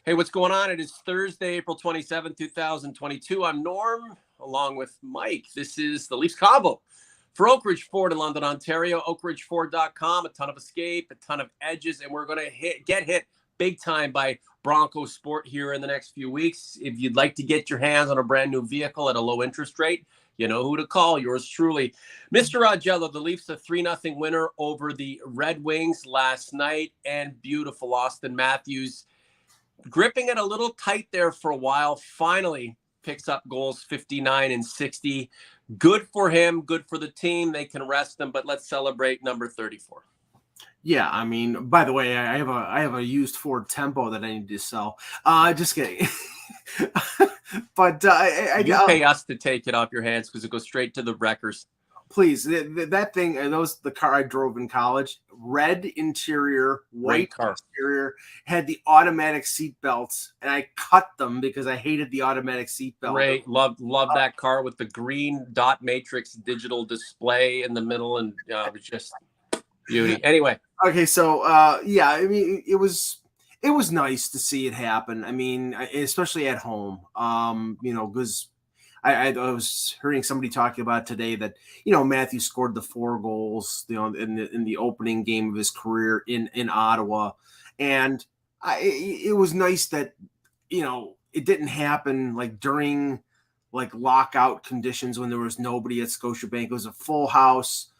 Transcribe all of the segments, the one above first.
Hey, what's going on? It is Thursday, April 27th, 2022. I'm Norm, along with Mike. This is the Leafs Convo for Oak Ridge Ford in London, Ontario. OakRidgeFord.com. A ton of escape, a ton of edges, and we're going to get hit big time by Bronco Sport here in the next few weeks. If you'd like to get your hands on a brand new vehicle at a low interest rate, you know who to call. Yours truly, Mr. Augello. The Leafs a 3-0 winner over the Red Wings last night, and beautiful Auston Matthews gripping it a little tight there for a while, finally picks up goals 59 and 60. Good for him, good for the team. They can rest him, but let's celebrate number 34. Yeah, I mean, by the way, I have a used Ford Tempo that I need to sell. Just kidding. But you pay us to take it off your hands because it goes straight to the wreckers. Please, that thing, the car I drove in college, red interior, white exterior, had the automatic seat belts, and I cut them because I hated the automatic seat belt. Great, love that car with the green dot matrix digital display in the middle, and it was just beauty. Anyway, okay, so yeah, I mean, it was nice to see it happen. I mean, especially at home, because I was hearing somebody talking about today that, Matthews scored the 4 goals, in the opening game of his career in Ottawa. And it was nice that, it didn't happen like during like lockout conditions when there was nobody at Scotiabank. It was a full house.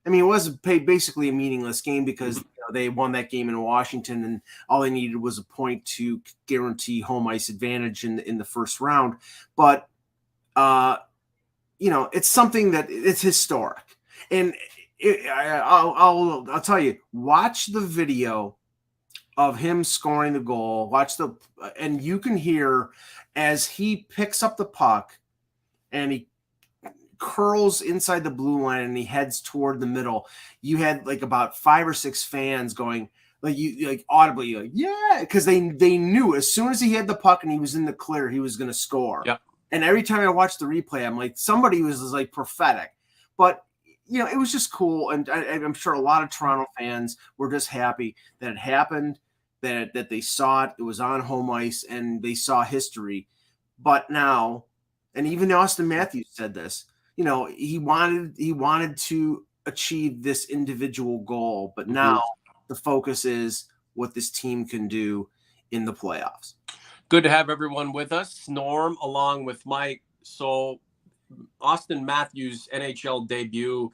I mean, it was basically a meaningless game because they won that game in Washington, and all they needed was a point to guarantee home ice advantage in the first round. But it's something that it's historic, and I'll tell you, watch the video of him scoring the goal. And you can hear as he picks up the puck and he curls inside the blue line and he heads toward the middle. You had like about 5 or 6 fans going like audibly like, yeah, because they knew as soon as he had the puck and he was in the clear, he was going to score. Yep. And every time I watched the replay, I'm like, somebody was like prophetic. But, it was just cool. And I'm sure a lot of Toronto fans were just happy that it happened, that they saw it. It was on home ice and they saw history. But now, and even Auston Matthews said this, he wanted to achieve this individual goal. But now the focus is what this team can do in the playoffs. Good to have everyone with us. Norm, along with Mike. So Auston Matthews' NHL debut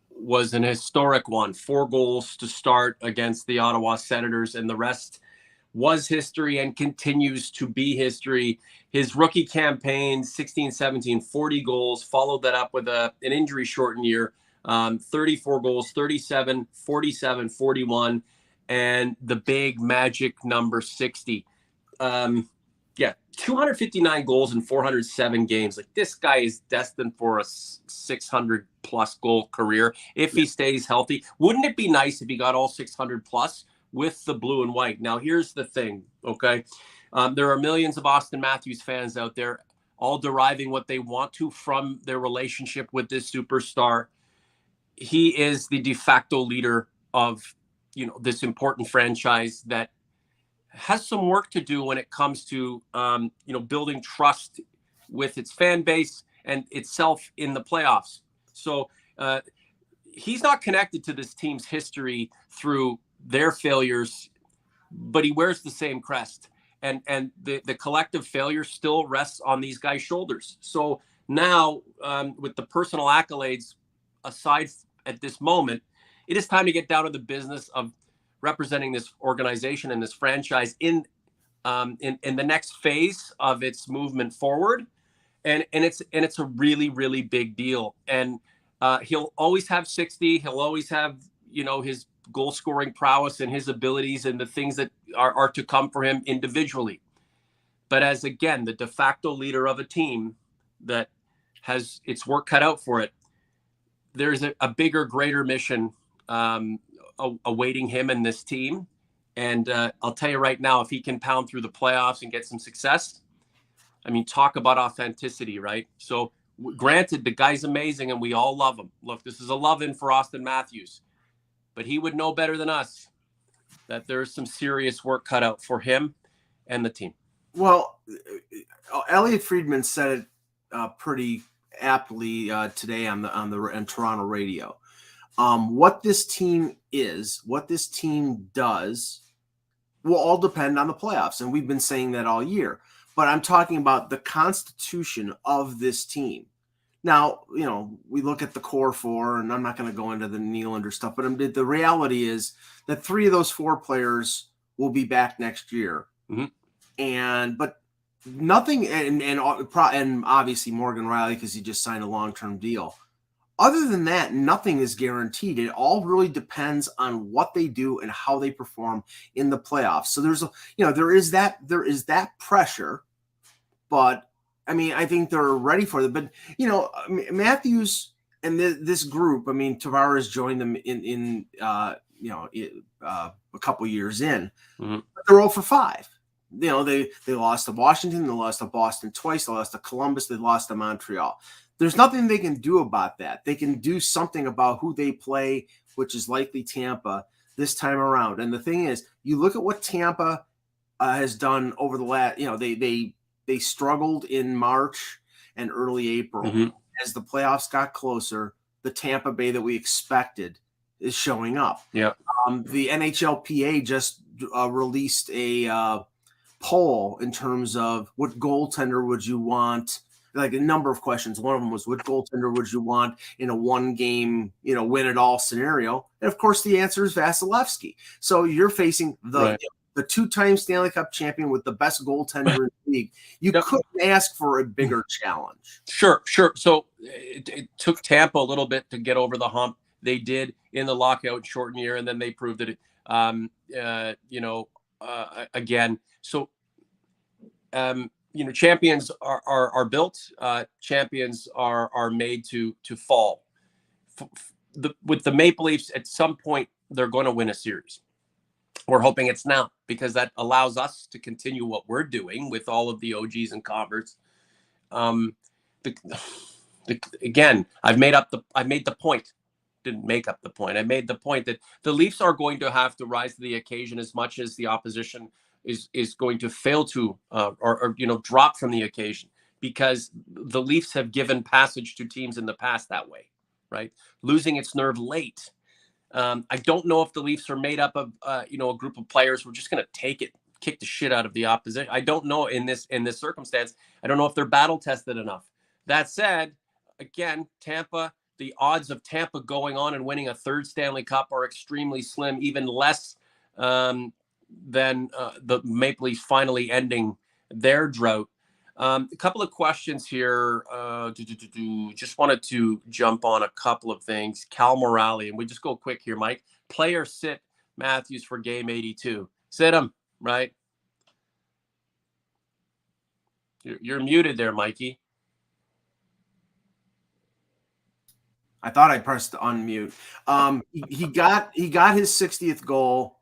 was an historic one. 4 goals to start against the Ottawa Senators, and the rest was history and continues to be history. His rookie campaign, 16-17, 40 goals, followed that up with an injury-shortened year, 34 goals, 37, 47, 41, and the big magic number 60. 259 goals in 407 games. Like, this guy is destined for a 600 plus goal career if he stays healthy. Wouldn't it be nice if he got all 600 plus with the blue and white? Now, here's the thing, okay? There are millions of Auston Matthews fans out there, all deriving what they want to from their relationship with this superstar. He is the de facto leader of, this important franchise that has some work to do when it comes to, building trust with its fan base and itself in the playoffs. So he's not connected to this team's history through their failures, but he wears the same crest. And the collective failure still rests on these guys' shoulders. So now, with the personal accolades aside at this moment, it is time to get down to the business of representing this organization and this franchise in the next phase of its movement forward, and it's a really, really big deal. And he'll always have 60. He'll always have his goal scoring prowess and his abilities and the things that are to come for him individually. But as, again, the de facto leader of a team that has its work cut out for it, there's a bigger, greater mission awaiting him and this team. And I'll tell you right now, if he can pound through the playoffs and get some success, I mean, talk about authenticity, right? So granted, the guy's amazing and we all love him. Look, this is a love-in for Auston Matthews, but he would know better than us that there's some serious work cut out for him. and the team. Well, Elliot Friedman said it pretty aptly today on Toronto radio. What this team is, what this team does, will all depend on the playoffs, and we've been saying that all year. But I'm talking about the constitution of this team. Now, we look at the core four, and I'm not going to go into the Nylander stuff, but the reality is that 3 of those 4 players will be back next year. Mm-hmm. But nothing, and obviously Morgan Riley, because he just signed a long-term deal. Other than that, nothing is guaranteed. It all really depends on what they do and how they perform in the playoffs. So there is that pressure, but I mean, I think they're ready for it. But Matthews and this group, I mean, Tavares joined them in a couple years in. Mm-hmm. But they're 0 for 5. They lost to Washington, they lost to Boston twice, they lost to Columbus, they lost to Montreal. There's nothing they can do about that. They can do something about who they play, which is likely Tampa this time around. And the thing is, you look at what Tampa has done over the last, they struggled in March and early April. Mm-hmm. As the playoffs got closer, the Tampa Bay that we expected is showing up. Yeah. The NHLPA just released a poll in terms of what goaltender would you want, like a number of questions. One of them was, what goaltender would you want in a 1-game, win it all scenario? And of course the answer is Vasilevsky. So you're facing the 2-time Stanley Cup champion with the best goaltender in the league. You couldn't ask for a bigger challenge. Sure. So it took Tampa a little bit to get over the hump. They did in the lockout shortened year, and then they proved it, again. So, champions are built. Champions are made to fall. With the Maple Leafs, at some point, they're going to win a series. We're hoping it's now, because that allows us to continue what we're doing with all of the OGs and converts. Again, I made the point. Didn't make up the point. I made the point that the Leafs are going to have to rise to the occasion as much as the opposition is going to fail to or drop from the occasion, because the Leafs have given passage to teams in the past that way, right? Losing its nerve late. I don't know if the Leafs are made up of a group of players who are just going to kick the shit out of the opposition. I don't know in this circumstance. I don't know if they're battle tested enough. That said, again, Tampa. The odds of Tampa going on and winning a 3rd Stanley Cup are extremely slim, even less than the Maple Leafs finally ending their drought. A couple of questions here. Just wanted to jump on a couple of things. Cal Morale, and we just go quick here, Mike. Play or sit Matthews for game 82? Sit him, right? You're muted there, Mikey. I thought I pressed unmute. He got his 60th goal.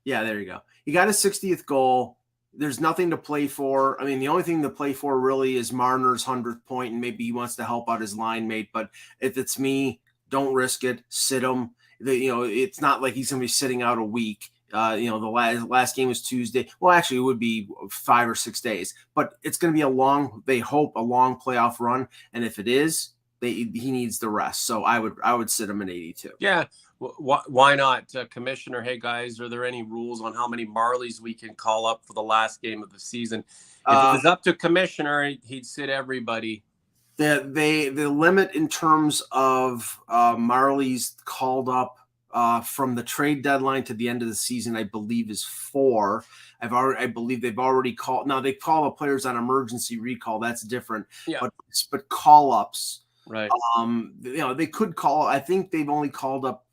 Yeah, there you go. He got his 60th goal. There's nothing to play for. I mean, the only thing to play for really is Marner's 100th point, and maybe he wants to help out his line mate. But if it's me, don't risk it. Sit him. It's not like he's going to be sitting out a week. The last game was Tuesday. Well, actually, it would be 5 or 6 days. But it's going to be they hope, a long playoff run. And if it is, he needs the rest. So I would sit him at 82. Yeah. Why not? Commissioner, hey, guys, are there any rules on how many Marlies we can call up for the last game of the season? If it was up to Commissioner, he'd sit everybody. The limit in terms of Marlies called up from the trade deadline to the end of the season, I believe, is 4. I believe they've already called. Now, they call the players on emergency recall. That's different. Yeah. But call-ups. Right. They could call. I think they've only called up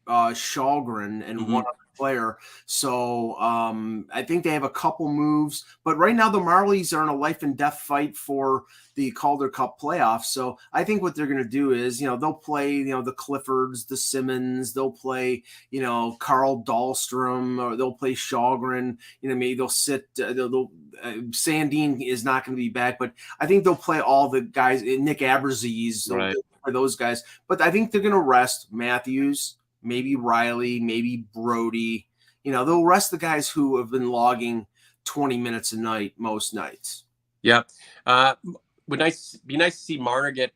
Shalgren and one other player. So I think they have a couple moves. But right now the Marlies are in a life and death fight for the Calder Cup playoffs. So I think what they're going to do is, they'll play, the Cliffords, the Simmons, they'll play, Carl Dahlstrom, or they'll play Shalgren. Maybe they'll sit. Sandin is not going to be back, but I think they'll play all the guys. Nick Aberzees, right, for those guys. But I think they're going to rest Matthews, maybe Riley, maybe Brody. They'll rest the guys who have been logging 20 minutes a night most nights. Yeah. Be nice to see Marner get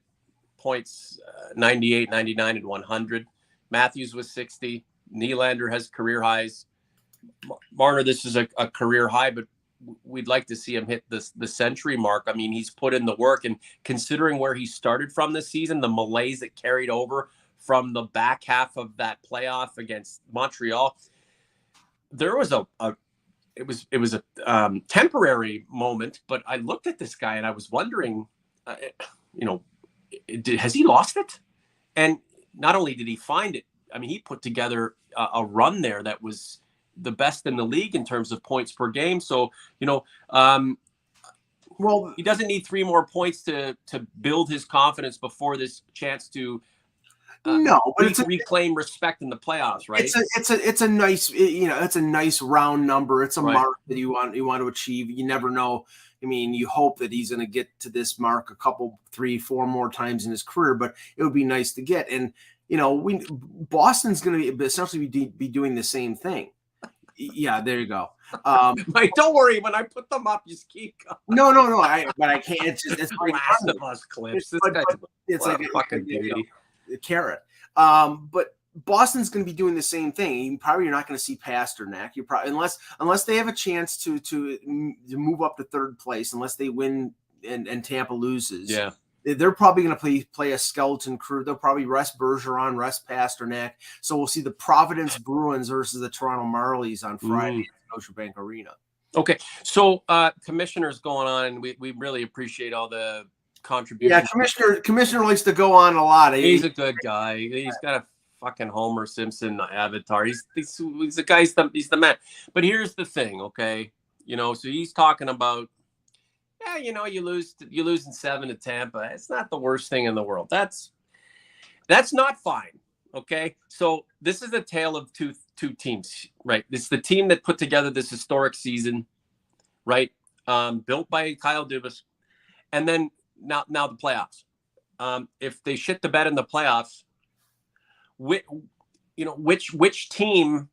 points 98, 99, and 100. Matthews was 60. Nylander has career highs. Marner, this is a career high, but we'd like to see him hit the century mark. I mean, he's put in the work, and considering where he started from this season, the malaise that carried over from the back half of that playoff against Montreal, there was it was a temporary moment. But I looked at this guy and I was wondering, has he lost it? And not only did he find it, I mean, he put together a run there that was the best in the league in terms of points per game. So, well, he doesn't need 3 more points to build his confidence before this chance to reclaim respect in the playoffs, right? It's a nice, it's a nice round number. It's a mark that you want to achieve. You never know. I mean, you hope that he's going to get to this mark a couple, 3, 4 more times in his career, but it would be nice to get. And, Boston's going to essentially be doing the same thing. Yeah, there you go. Mike, don't worry. When I put them up, just keep going. No. But I can't. It's Last of Us clips. It's like a fucking beauty. Carrot. But Boston's going to be doing the same thing. You're not going to see Pasternak. You probably unless they have a chance to move up to third place, unless they win and Tampa loses. Yeah. They're probably going to play a skeleton crew. They'll probably rest Bergeron, rest Pasternak. So we'll see the Providence Bruins versus the Toronto Marlies on Friday at Scotiabank Arena. Okay, so commissioner's going on, and we really appreciate all the contributions. Yeah, commissioner likes to go on a lot. He's a good guy. He's got a fucking Homer Simpson avatar. He's the guy. He's the man. But here's the thing, okay? So he's talking about. Yeah, you lose in 7 to Tampa. It's not the worst thing in the world. That's not fine. Okay. So this is a tale of two teams, right? It's the team that put together this historic season, right? Built by Kyle Dubas. And then now the playoffs. If they shit the bed in the playoffs, which team,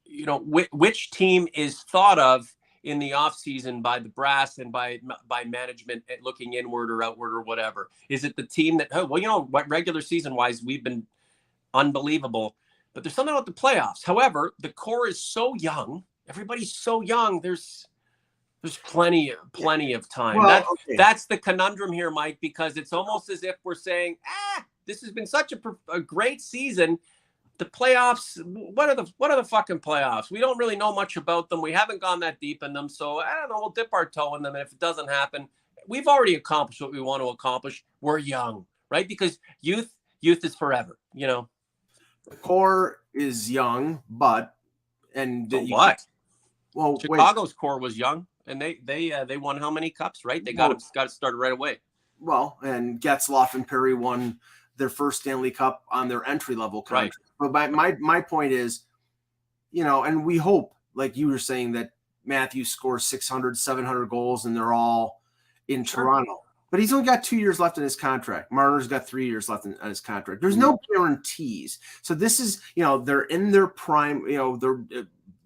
which team is thought of in the offseason by the brass and by management looking inward or outward or whatever? Is it the team that, what regular season wise, we've been unbelievable, but there's something about the playoffs. However, the core is so young. Everybody's so young. There's plenty of time. Well, that's the conundrum here, Mike, because it's almost as if we're saying, this has been such a great season. The playoffs, what are the fucking playoffs? We don't really know much about them. We haven't gone that deep in them. So I don't know. We'll dip our toe in them. And if it doesn't happen, we've already accomplished what we want to accomplish. We're young, right? Because youth is forever, The core is young, but Chicago's core was young, and they won how many cups, right? They got it started right away. Well, and Getzlaf and Perry won their first Stanley Cup on their entry-level contract. Right. But my point is, and we hope, like you were saying, that Matthews scores 600, 700 goals and they're all in Toronto. But he's only got 2 years left in his contract. Marner's got 3 years left on his contract. There's no guarantees. So this is, they're in their prime,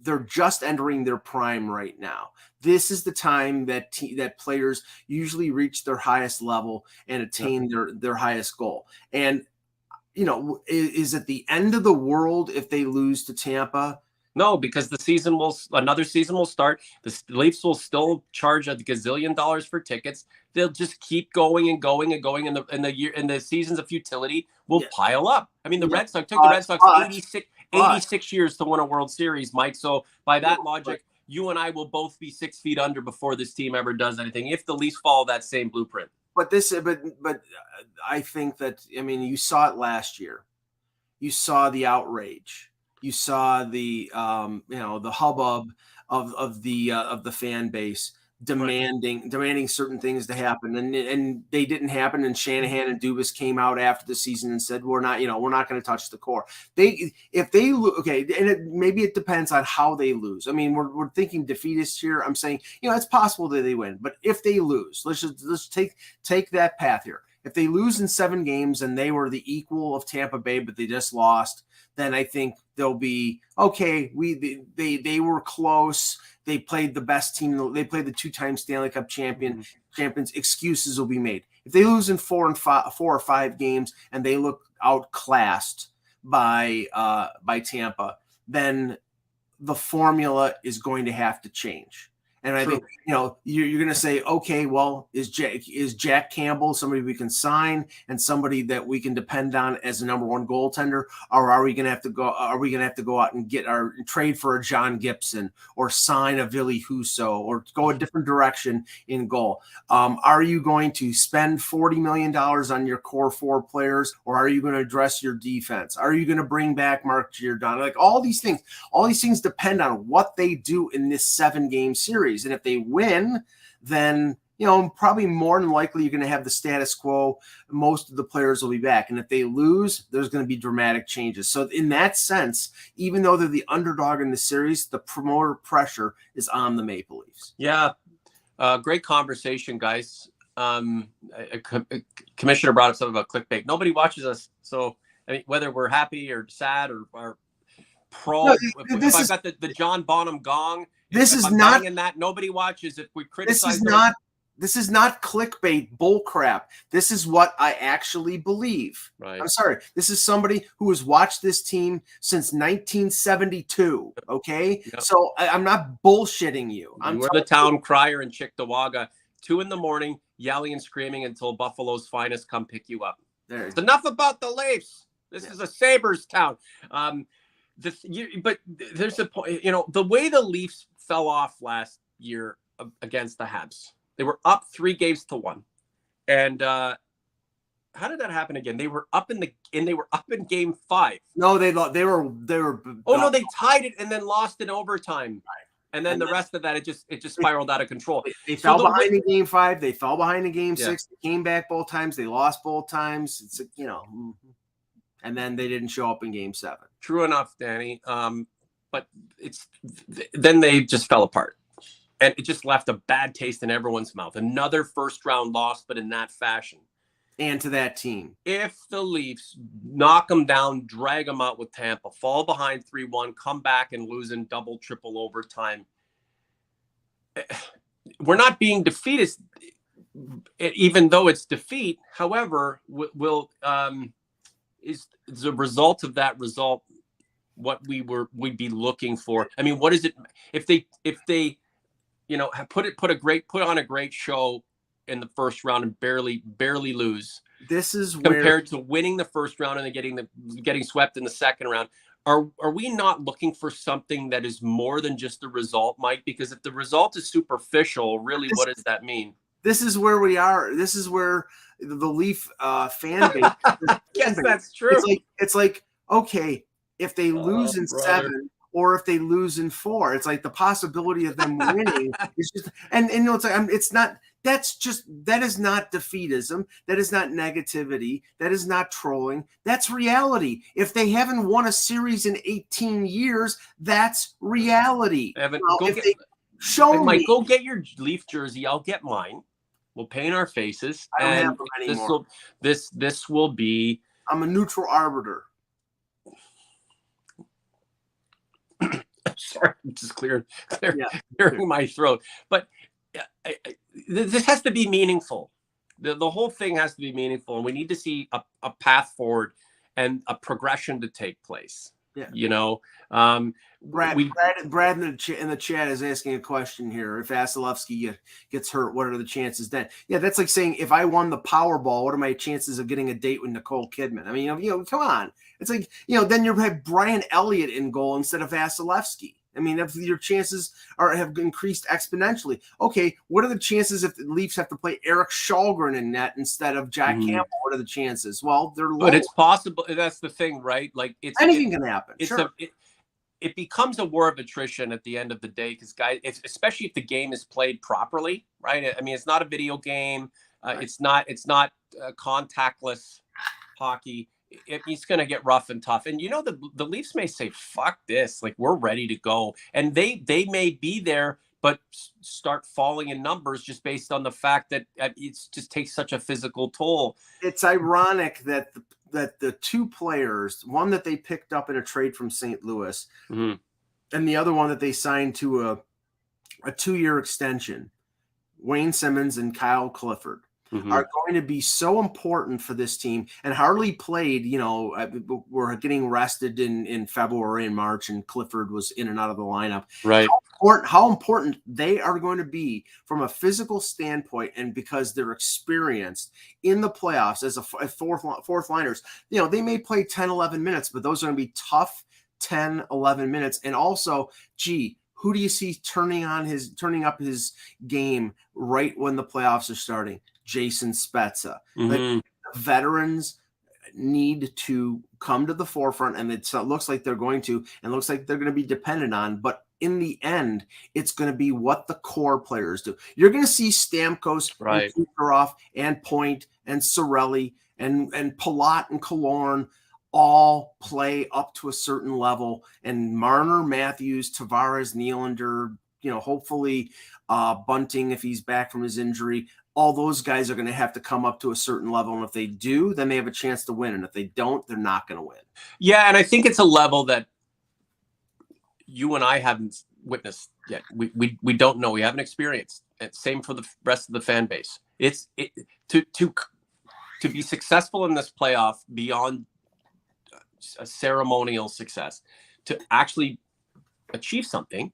they're just entering their prime right now. This is the time that players usually reach their highest level and attain their highest goal. And, is it the end of the world if they lose to Tampa? No, because another season will start. The Leafs will still charge $1 gazillion for tickets. They'll just keep going and going and going, and the seasons of futility will pile up. I mean, the Red Sox took the Red Sox 86 years to win a World Series, Mike. So by that logic, you and I will both be 6 feet under before this team ever does anything, if the Leafs follow that same blueprint. But I think that, you saw it last year. You saw the outrage. You saw the the hubbub of the fan base demanding certain things to happen, and they didn't happen. And Shanahan and Dubas came out after the season and said, we're not going to touch the core. If they and maybe it depends on how they lose. I mean, we're thinking defeatist here. I'm saying, it's possible that they win, but if they lose, let's take that path here. If they lose in 7 games and they were the equal of Tampa Bay, but they just lost, then I think they'll be okay. They were close. They played the best team. They played the 2-time Stanley Cup champions. Excuses will be made. If they lose in 4 or 5 games and they look outclassed by Tampa, then the formula is going to have to change. And I think, you're going to say, okay, well, is Jack Campbell somebody we can sign and somebody that we can depend on as a number 1 goaltender, or are we going to have to go? Are we going to have to go out and trade for a John Gibson or sign a Ville Husso or go a different direction in goal? Are you going to spend $40 million on your core 4 players, or are you going to address your defense? Are you going to bring back Mark Giordano? Like all these things depend on what they do in this 7-game series. And if they win, then, probably more than likely you're going to have the status quo. Most of the players will be back. And if they lose, there's going to be dramatic changes. So in that sense, even though they're the underdog in the series, the promoter pressure is on the Maple Leafs. Yeah. Great conversation, guys. Commissioner brought up something about clickbait. Nobody watches us. So I mean, whether we're happy or sad or pro, if I've got the John Bonham gong, this is not in that nobody watches. If we criticize, this is not clickbait bullcrap. This is what I actually believe. Right. I'm sorry. This is somebody who has watched this team since 1972. Okay, so I'm not bullshitting you. We're the town crier in Cheektowaga, 2 a.m, yelling and screaming until Buffalo's finest come pick you up. It's enough about the Leafs. This is a Sabres town. But there's a point. The way the Leafs fell off last year against the Habs, they were up 3-1, and how did that happen again? They were up in Game 5. No, they were. Oh no, they tied it and then lost in overtime, and then the rest of that it just spiraled out of control. They fell behind in Game 5. They fell behind in Game 6. They came back both times. They lost both times. It's and then they didn't show up in Game 7. True enough, Danny. But then they just fell apart, and it just left a bad taste in everyone's mouth. Another first-round loss, but in that fashion. And to that team. If the Leafs knock them down, drag them out with Tampa, fall behind 3-1, come back and lose in double, triple overtime, we're not being defeated, even though it's defeat. However, is the result of that result what we'd be looking for? I mean, what is it if they put on a great show in the first round and barely lose? This is compared to winning the first round and then getting swept in the second round. Are we not looking for something that is more than just the result, Mike? Because if the result is superficial, really, what does that mean? This is where we are. This is where the Leaf fan base. Yes, that's true. It's like okay, if they lose in 7 or if they lose in 4, it's like the possibility of them winning is just and it's like it's not. That is not defeatism. That is not negativity. That is not trolling. That's reality. If they haven't won a series in 18 years, that's reality. Evan, Mike, go get your Leaf jersey. I'll get mine. We'll paint our faces. I don't have them anymore. This will be. I'm a neutral arbiter. Sorry, I'm just clearing my throat. But this has to be meaningful. The whole thing has to be meaningful, and we need to see a path forward and a progression to take place. Yeah. Brad in the chat is asking a question here. If Vasilevsky gets hurt, what are the chances then? Yeah, that's like saying if I won the Powerball, what are my chances of getting a date with Nicole Kidman? I mean, come on. It's like, then you have Brian Elliott in goal instead of Vasilevsky. I mean, if your chances have increased exponentially. Okay, what are the chances if the Leafs have to play Eric Shalgren in net instead of Jack Campbell? What are the chances? Well, they're low. But it's possible. That's the thing, right? Like anything can happen. It becomes a war of attrition at the end of the day because guys, especially if the game is played properly, right? I mean, it's not a video game. Right. It's not contactless hockey. It's going to get rough and tough. And, the Leafs may say, fuck this. Like, we're ready to go. And they may be there but start falling in numbers just based on the fact that it just takes such a physical toll. It's ironic that the two players, one that they picked up in a trade from St. Louis, mm-hmm. and the other one that they signed to a 2-year extension, Wayne Simmons and Kyle Clifford, mm-hmm. are going to be so important for this team. And Harley played, we're getting rested in February and March, and Clifford was in and out of the lineup. Right. How important they are going to be from a physical standpoint, and because they're experienced in the playoffs as a fourth liners. They may play 10, 11 minutes, but those are going to be tough 10, 11 minutes. And also, who do you see turning up his game right when the playoffs are starting? Jason Spezza. Mm-hmm. The veterans need to come to the forefront, and it looks like they're going to, and looks like they're going to be dependent on. But in the end, it's going to be what the core players do. You're going to see Stamkos, right, and Kucherov, and Point, and Cirelli, and Palat, and Killorn all play up to a certain level, and Marner, Matthews, Tavares, Nylander, hopefully Bunting, if he's back from his injury, all those guys are going to have to come up to a certain level. And if they do, then they have a chance to win. And if they don't, they're not going to win. Yeah. And I think it's a level that you and I haven't witnessed yet. We don't know. We haven't experienced. And same for the rest of the fan base. To be successful in this playoff beyond a ceremonial success, to actually achieve something,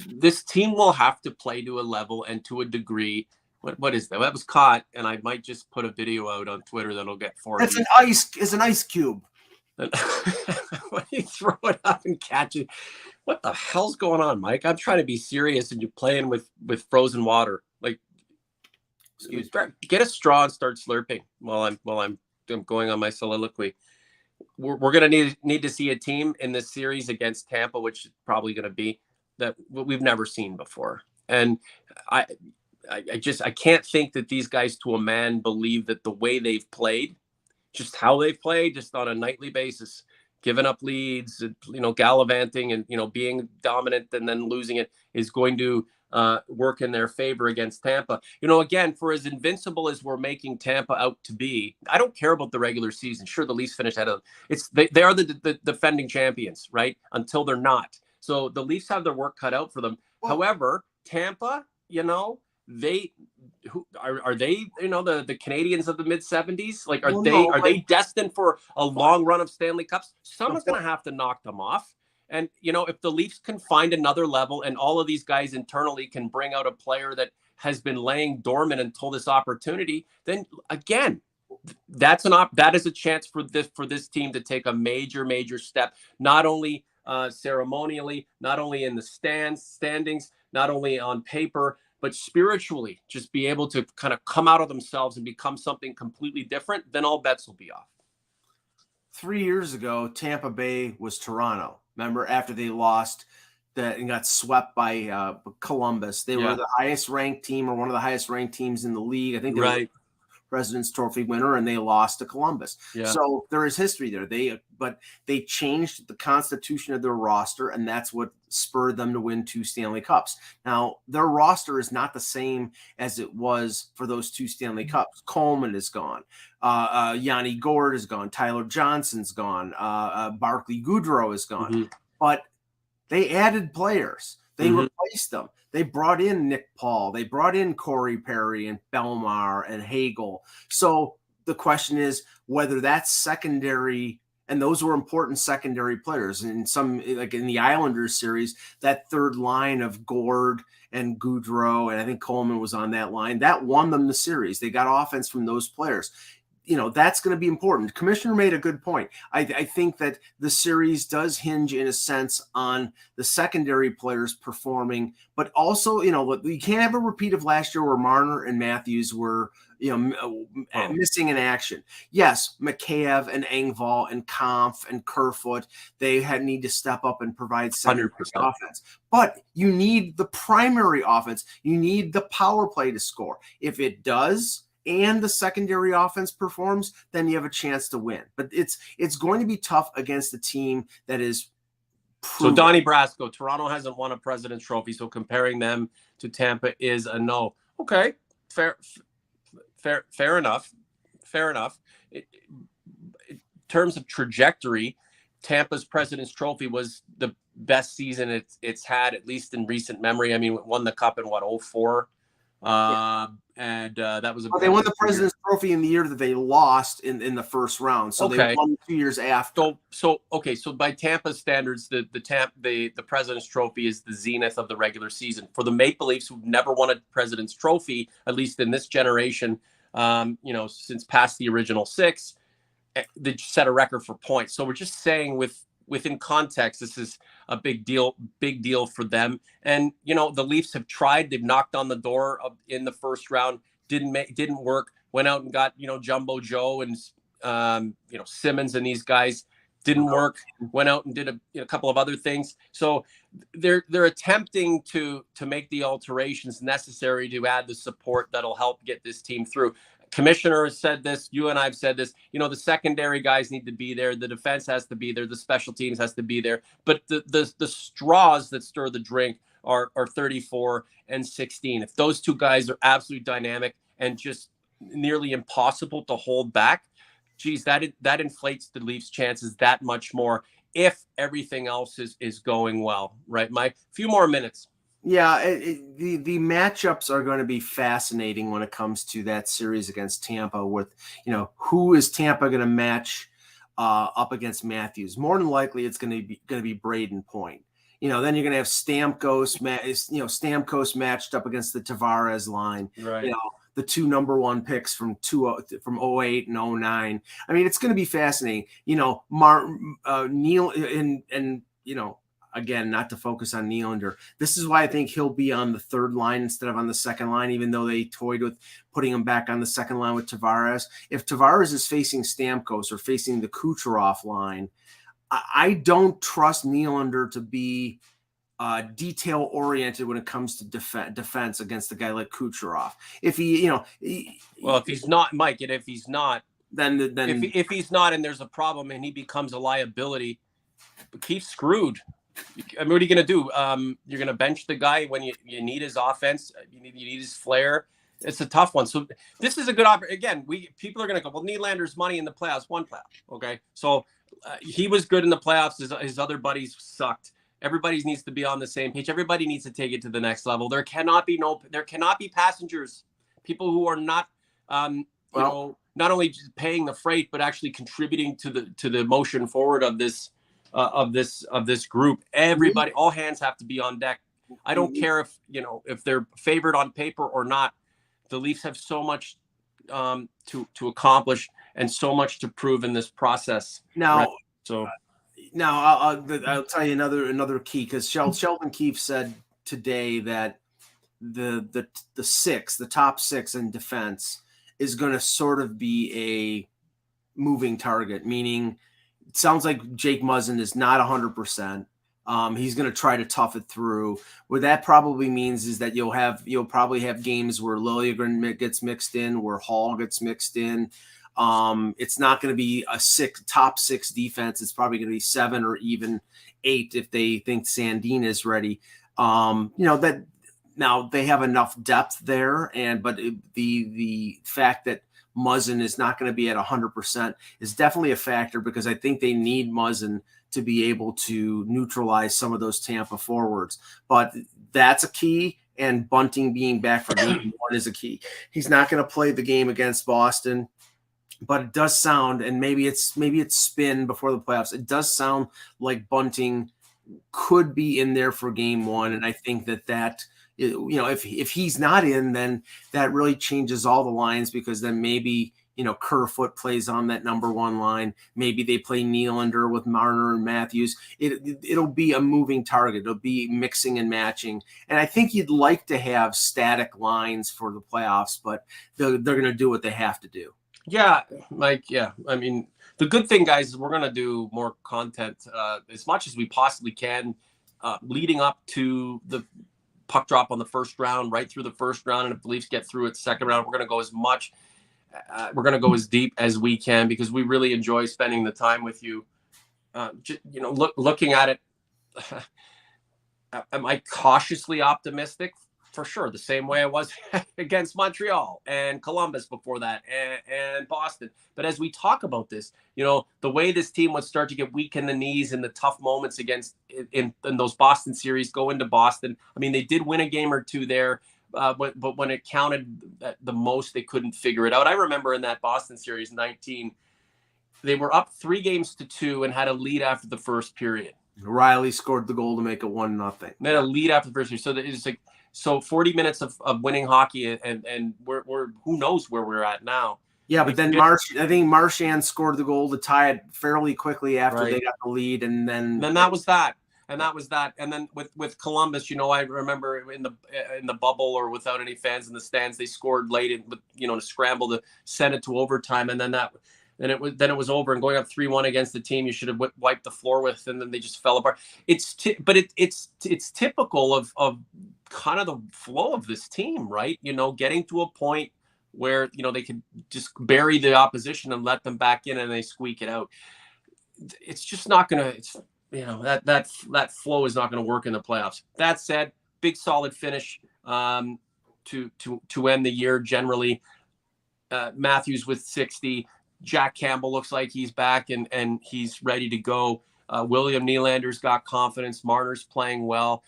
this team will have to play to a level and to a degree. What is that? That was caught, and I might just put a video out on Twitter that'll get 4. It's an ice cube. When you throw it up and catch it, what the hell's going on, Mike? I'm trying to be serious, and you're playing with frozen water. Like, get a straw and start slurping while I'm going on my soliloquy. We're going to need to see a team in this series against Tampa, which is probably going to be that we've never seen before. And I can't think that these guys to a man believe that the way they've played, just how they've played, just on a nightly basis, giving up leads, gallivanting and, being dominant and then losing it, is going to work in their favor against Tampa. Again, for as invincible as we're making Tampa out to be, I don't care about the regular season. Sure, the Leafs finished ahead of they are the defending champions, right? Until they're not. So the Leafs have their work cut out for them. Well, however, Tampa, they are they the Canadians of the mid 70s? Like, are they destined for a long run of Stanley Cups? Someone's going to have to knock them off. And, if the Leafs can find another level, and all of these guys internally can bring out a player that has been laying dormant until this opportunity, then again, that is a chance for this team to take a major step, not only ceremonially, not only in the standings, not only on paper, but spiritually, just be able to kind of come out of themselves and become something completely different. Then all bets will be off. 3 years ago, Tampa Bay was Toronto. Remember, after they lost and got swept by Columbus, they were the highest ranked team, or one of the highest ranked teams in the league. I think they were President's Trophy winner, and they lost to Columbus. Yeah. So there is history there. But they changed the constitution of their roster, and that's what spurred them to win 2 Stanley Cups. Now, their roster is not the same as it was for those 2 Stanley Cups. Coleman is gone. Yanni Gourde is gone. Tyler Johnson's gone. Barclay Goodrow is gone. Mm-hmm. But they added players. They replaced them. They brought in Nick Paul. They brought in Corey Perry and Belmar and Hagel. So the question is whether that's secondary, and those were important secondary players. And some, like in the Islanders series, that third line of Gourde and Goodrow, and I think Coleman was on that line, that won them the series. They got offense from those players. That's going to be important. Commissioner made a good point. I think that the series does hinge in a sense on the secondary players performing, but also, you can't have a repeat of last year where Marner and Matthews were, missing in action. Yes, McCabe and Engvall and Kampf and Kerfoot, they need to step up and provide secondary offense. But you need the primary offense. You need the power play to score. If it does, and the secondary offense performs, then you have a chance to win. But it's going to be tough against a team that is So Donnie Brasco, Toronto hasn't won a President's Trophy, so comparing them to Tampa is a no. Okay, fair enough. Fair enough. In terms of trajectory, Tampa's President's Trophy was the best season it's had, at least in recent memory. I mean, won the Cup in what, 2004? And that was they won the President's Trophy in the year that they lost in the first round. So they won 2 years after. So by Tampa's standards, the President's Trophy is the zenith of the regular season. For the Maple Leafs, who've never won a President's Trophy, at least in this generation, since past the original six, they set a record for points. So we're just saying within context, this is a big deal for them. And, the Leafs have tried, they've knocked on the door in the first round, didn't work, went out and got, Jumbo Joe and, Simmons and these guys, didn't work, went out and did a couple of other things. So they're attempting to make the alterations necessary to add the support that'll help get this team through. Commissioner has said this. You and I have said this. The secondary guys need to be there. The defense has to be there. The special teams has to be there. But the straws that stir the drink are 34 and 16. If those two guys are absolutely dynamic and just nearly impossible to hold back, geez, that inflates the Leafs' chances that much more if everything else is going well, right, Mike? A few more minutes. Yeah, the matchups are going to be fascinating when it comes to that series against Tampa. With who is Tampa going to match up against Matthews? More than likely, it's going to be Braden Point. Then you're going to have Stamkos. Stamkos matched up against the Tavares line. Right. The two number one picks from 08 and 09. I mean, it's going to be fascinating. Neil and again, not to focus on Nylander. This is why I think he'll be on the third line instead of on the second line, even though they toyed with putting him back on the second line with Tavares. If Tavares is facing Stamkos or facing the Kucherov line, I don't trust Nylander to be detail-oriented when it comes to defense against a guy like Kucherov. If if he's not, Mike, and if he's not, then if he's not, and there's a problem, and he becomes a liability, Keith's screwed. I mean, what are you going to do? You're going to bench the guy when you need his offense. You need his flair. It's a tough one. So this is a good opportunity. Again, people are going to go, well, Nylander's money in the playoffs, one playoff. Okay. So he was good in the playoffs. His other buddies sucked. Everybody needs to be on the same page. Everybody needs to take it to the next level. There cannot be passengers, people who are not, not only just paying the freight, but actually contributing to the motion forward of this group. Everybody, all hands have to be on deck. I don't care if they're favored on paper or not. The Leafs have so much to accomplish and so much to prove in this process. Now, right? So now I'll tell you another key, because Sheldon Keefe said today that the top six in defense is going to sort of be a moving target, meaning it sounds like Jake Muzzin is not 100%. He's going to try to tough it through. What that probably means is that you'll probably have games where Liljegren gets mixed in, where Hall gets mixed in. It's not going to be a top six defense. It's probably going to be 7 or even 8 if they think Sandin is ready. That now they have enough depth there, but the fact that Muzzin is not going to be at 100% is definitely a factor, because I think they need Muzzin to be able to neutralize some of those Tampa forwards. But that's a key, and Bunting being back for game 1 is a key. He's not going to play the game against Boston, but it does sound, and maybe it's spin before the playoffs, it does sound like Bunting could be in there for game 1, and I think that if he's not in, then that really changes all the lines, because then maybe Kerfoot plays on that number 1 line. Maybe they play Nylander with Marner and Matthews. It'll be a moving target. It'll be mixing and matching. And I think you'd like to have static lines for the playoffs, but they're going to do what they have to do. Yeah, Mike. Yeah. I mean, the good thing, guys, is we're going to do more content as much as we possibly can leading up to the puck drop on the first round, right through the first round. And if the Leafs get through it second round, we're going to go we're going to go as deep as we can, because we really enjoy spending the time with you. Looking at it am I cautiously optimistic? For sure, the same way I was against Montreal and Columbus before that, and Boston. But as we talk about this, the way this team would start to get weak in the knees in the tough moments against in those Boston series, go into Boston. I mean, they did win a game or two there, but when it counted the most, they couldn't figure it out. I remember in that Boston series, 19, they were up 3-2 and had a lead after the first period. Riley scored the goal to make it 1-0. Then a lead after the first period. So it's like, 40 minutes of winning hockey, and we're who knows where we're at now. Yeah, but then I think Marchand scored the goal to tie it fairly quickly after they got the lead, and then that was that. And that was that. And then with Columbus, I remember in the bubble or without any fans in the stands, they scored late, to scramble to send it to overtime, and then it was over. And going up 3-1 against the team you should have wiped the floor with, and then they just fell apart. It's typical of kind of the flow of this team, right? Getting to a point where they could just bury the opposition and let them back in, and they squeak it out. It's just not gonna. That flow is not going to work in the playoffs. That said, big solid finish to end the year. Generally, Matthews with 60. Jack Campbell looks like he's back and he's ready to go. William Nylander's got confidence. Marner's playing well.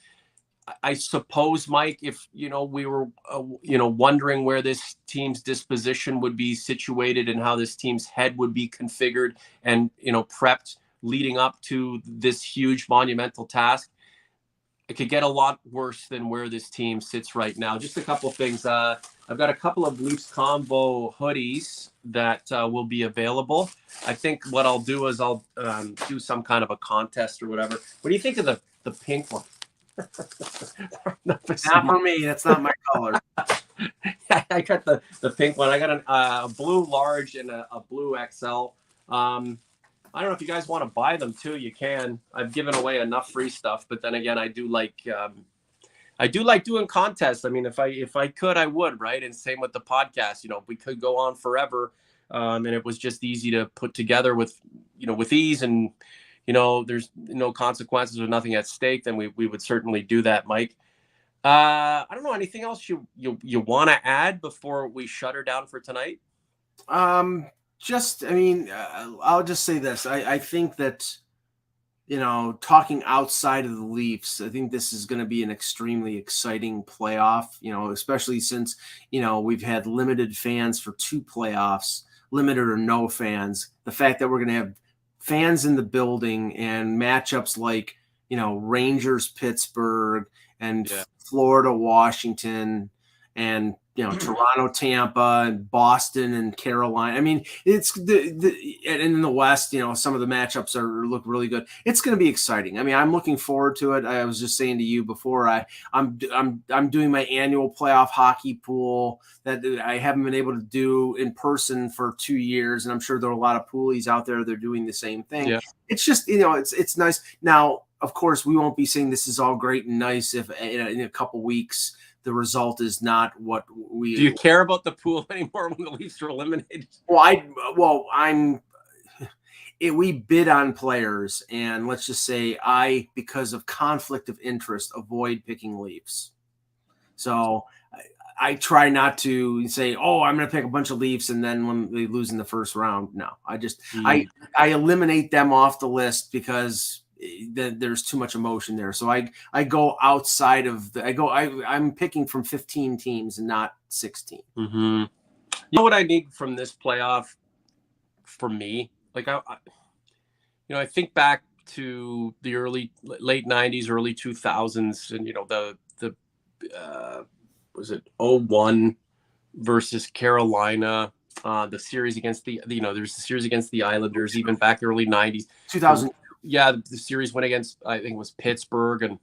I suppose, Mike, if we were wondering where this team's disposition would be situated and how this team's head would be configured and prepped leading up to this huge monumental task, it could get a lot worse than where this team sits right now. Just a couple of things. I've got a couple of Leafs Convo hoodies that will be available. I think what I'll do is I'll do some kind of a contest or whatever. What do you think of the pink one? Not for me. That's not my color. I got the pink one. I got a blue large and a blue XL. I don't know if you guys want to buy them too. You can. I've given away enough free stuff, but then again, I do like doing contests. I mean, if I could, I would, right? And same with the podcast. We could go on forever, and it was just easy to put together with ease, and there's no consequences or nothing at stake. Then we would certainly do that, Mike. I don't know, anything else you want to add before we shut her down for tonight? I'll just say this. I think that, talking outside of the Leafs, I think this is going to be an extremely exciting playoff, especially since, we've had limited fans for 2 playoffs, limited or no fans. The fact that we're going to have fans in the building and matchups like, Rangers, Pittsburgh, and Florida, Washington, and Toronto, Tampa, and Boston and Carolina. I mean, it's and in the West, some of the matchups look really good. It's going to be exciting. I mean, I'm looking forward to it. I was just saying to you before, I'm doing my annual playoff hockey pool that I haven't been able to do in person for 2 years, and I'm sure there are a lot of poolies out there that are doing the same thing. Yeah. It's just it's nice. Now, of course, we won't be saying this is all great and nice if in a couple weeks the result is not what we. Do you care about the pool anymore when the Leafs are eliminated? We bid on players, and let's just say because of conflict of interest, avoid picking Leafs. So I try not to say, "Oh, I'm going to pick a bunch of Leafs," and then when they lose in the first round, no, I just I eliminate them off the list because there's too much emotion there. So I go outside of I'm picking from 15 teams and not 16. Mm-hmm. You know what I need from this playoff for me? Like I think back to the late 90s, early 2000s, and the was it 0-1 versus Carolina, the series against there's the series against the Islanders, even back early 90s. 2000. Yeah, the series went against, I think it was Pittsburgh, and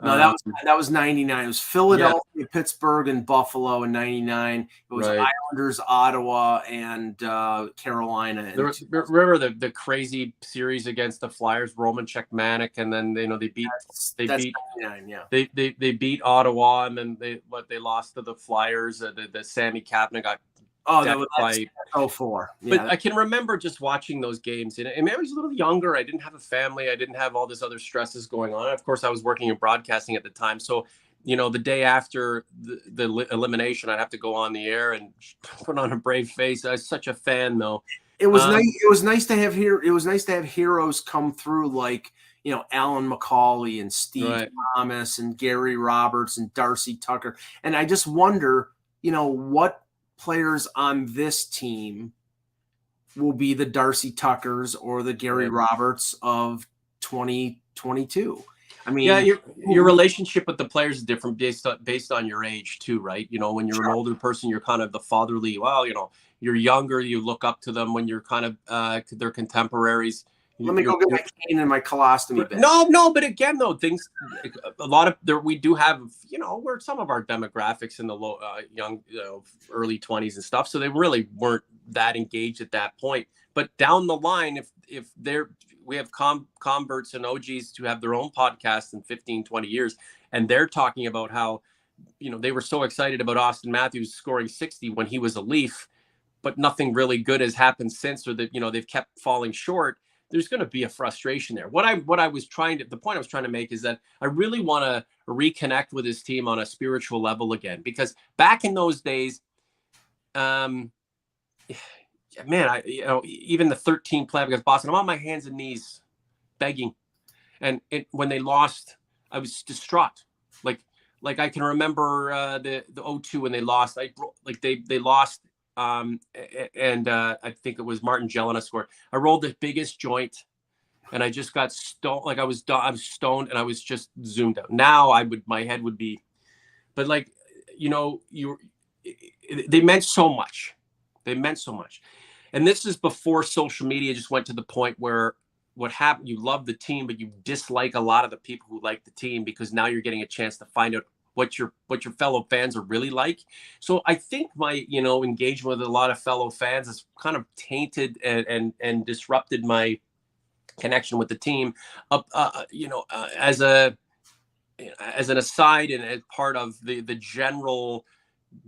no, that was 99. It was Philadelphia, Pittsburgh, and Buffalo in 99. It was Islanders, Ottawa, and Carolina. Remember the crazy series against the Flyers, Roman Czechmanic, and then they beat 99, yeah. They beat Ottawa, and then they lost to the Flyers. The Sammy Kapanen got Oh, death that's by. 04. But Yeah. I can remember just watching those games, and I mean, I was a little younger. I didn't have a family. I didn't have all this other stresses going on. Of course, I was working in broadcasting at the time. So, the day after the elimination, I'd have to go on the air and put on a brave face. I was such a fan, though. It was nice. It was nice to have here. It was nice to have heroes come through, like Alan McCauley and Steve Thomas and Gary Roberts and Darcy Tucker. And I just wonder, what players on this team will be the Darcy Tuckers or the Gary Roberts of 2022. I mean, yeah, your relationship with the players is different based on your age too, right? When you're an older person, you're kind of the fatherly. Well, you're younger, you look up to them. When you're kind of their contemporaries. Let me go get my cane and my colostomy bag. No, but again, though, a lot of there we do have, we're some of our demographics in the low, young, early 20s and stuff, so they really weren't that engaged at that point. But down the line, if we have converts and OGs who have their own podcasts in 15, 20 years, and they're talking about how, they were so excited about Auston Matthews scoring 60 when he was a Leaf, but nothing really good has happened since, or that, they've kept falling short. There's going to be a frustration there. The point I was trying to make is that I really want to reconnect with his team on a spiritual level again, because back in those days, man, even the 13 play against Boston, I'm on my hands and knees begging. And when they lost, I was distraught. Like I can remember the 0-2 when they lost. They lost. And I think it was Martin Jelena scored. I rolled the biggest joint, and I just got stoned. Like I was stoned, and I was just zoomed out. Now my head would be, but they meant so much. They meant so much, and this is before social media just went to the point where what happened? You love the team, but you dislike a lot of the people who like the team, because now you're getting a chance to find out what your fellow fans are really like. So I think my engagement with a lot of fellow fans has kind of tainted and disrupted my connection with the team. As an aside and as part of the general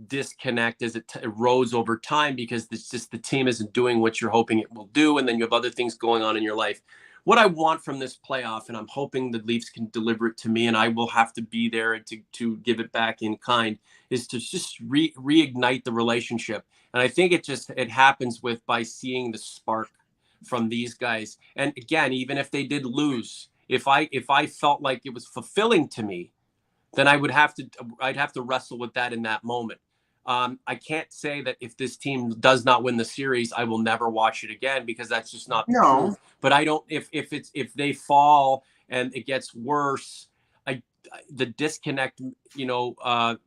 disconnect as it erodes over time, because it's just the team isn't doing what you're hoping it will do, and then you have other things going on in your life. What I want from this playoff, and I'm hoping the Leafs can deliver it to me, and I will have to be there to give it back in kind, is to just reignite the relationship. And I think it happens by seeing the spark from these guys. And again, even if they did lose, if I felt like it was fulfilling to me, then I'd have to wrestle with that in that moment. I can't say that if this team does not win the series, I will never watch it again, because that's just not the truth. But I don't. If they fall and it gets worse, the disconnect,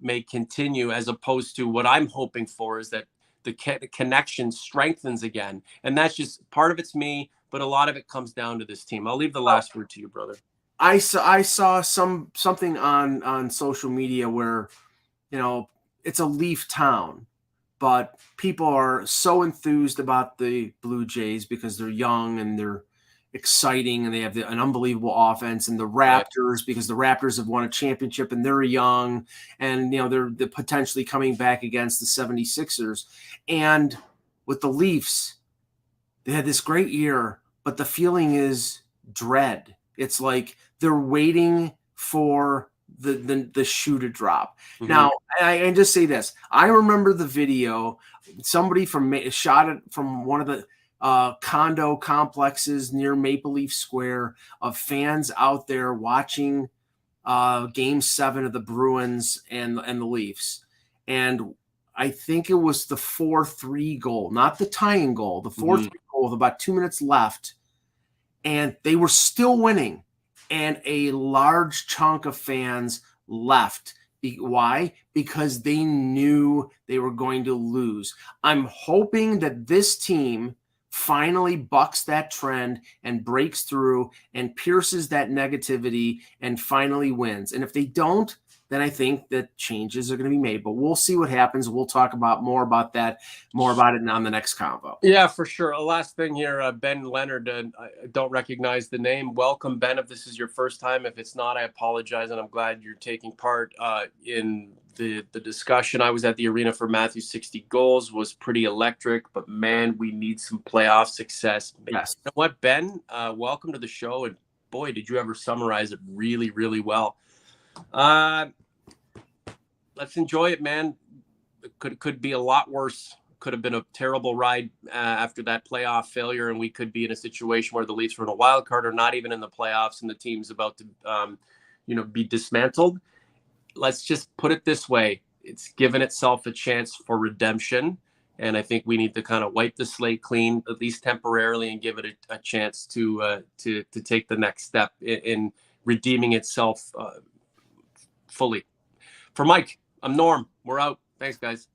may continue, as opposed to what I'm hoping for is that the connection strengthens again. And that's just part of it's me, but a lot of it comes down to this team. I'll leave the last word to you, brother. I saw something on social media where, it's a Leaf town, but people are so enthused about the Blue Jays because they're young and they're exciting and they have an unbelievable offense, and the Raptors because the Raptors have won a championship and they're young, and they're potentially coming back against the 76ers. And with the Leafs, they had this great year, but the feeling is dread. It's like they're waiting for the shoe to drop. Mm-hmm. Now, I just say this. I remember the video. Somebody shot it from one of the condo complexes near Maple Leaf Square, of fans out there watching Game 7 of the Bruins and the Leafs. And I think it was the 4-3 goal, not the tying goal, the 4-3 goal with about 2 minutes left. And they were still winning. And a large chunk of fans left. Why? Because they knew they were going to lose. I'm hoping that this team finally bucks that trend and breaks through and pierces that negativity and finally wins. And if they don't, then I think that changes are going to be made. But we'll see what happens. We'll talk more about it on the next convo. Yeah, for sure. Last thing here, Ben Leonard. I don't recognize the name. Welcome, Ben. If this is your first time, if it's not, I apologize, and I'm glad you're taking part in the discussion. I was at the arena for Matthews' 60 goals was pretty electric, but man, we need some playoff success. Yes. You know what, Ben? Welcome to the show, and boy, did you ever summarize it really, really well. Let's enjoy it, man. It could be a lot worse. Could have been a terrible ride after that playoff failure, and we could be in a situation where the Leafs were in a wild card or not even in the playoffs, and the team's about to, be dismantled. Let's just put it this way: it's given itself a chance for redemption, and I think we need to kind of wipe the slate clean, at least temporarily, and give it a chance to take the next step in redeeming itself fully. For Mike, I'm Norm. We're out. Thanks, guys.